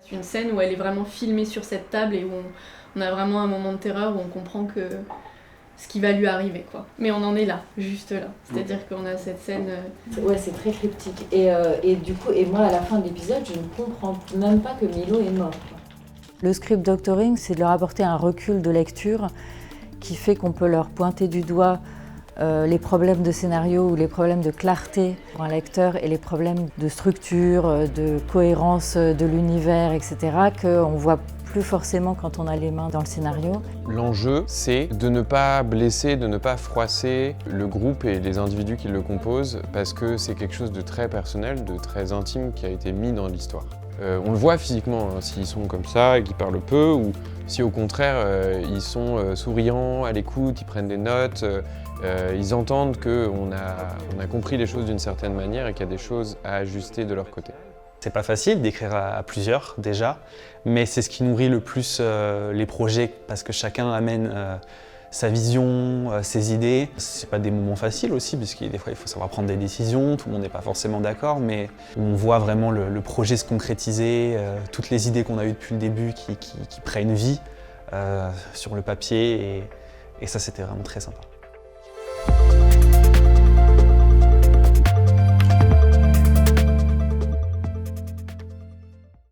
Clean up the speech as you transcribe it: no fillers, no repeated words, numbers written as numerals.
C'est une scène où elle est vraiment filmée sur cette table et où on a vraiment un moment de terreur où on comprend que ce qui va lui arriver, quoi. Mais on en est là, juste là. C'est-à-dire qu'on a cette scène... Ouais, c'est très cryptique. Et du coup, et moi, à la fin de l'épisode, je ne comprends même pas que Milo est mort. Le script doctoring, c'est de leur apporter un recul de lecture qui fait qu'on peut leur pointer du doigt les problèmes de scénario ou les problèmes de clarté pour un lecteur et les problèmes de structure, de cohérence de l'univers, etc., qu'on voit plus forcément quand on a les mains dans le scénario. L'enjeu, c'est de ne pas blesser, de ne pas froisser le groupe et les individus qui le composent, parce que c'est quelque chose de très personnel, de très intime qui a été mis dans l'histoire. On le voit physiquement, hein, s'ils sont comme ça et qu'ils parlent peu, ou si au contraire ils sont souriants, à l'écoute, ils prennent des notes, ils entendent qu'on a compris les choses d'une certaine manière et qu'il y a des choses à ajuster de leur côté. C'est pas facile d'écrire à plusieurs déjà, mais c'est ce qui nourrit le plus les projets parce que chacun amène sa vision, ses idées. C'est pas des moments faciles aussi, puisque des fois il faut savoir prendre des décisions, tout le monde n'est pas forcément d'accord, mais on voit vraiment le projet se concrétiser, toutes les idées qu'on a eues depuis le début qui prennent vie sur le papier, et ça c'était vraiment très sympa.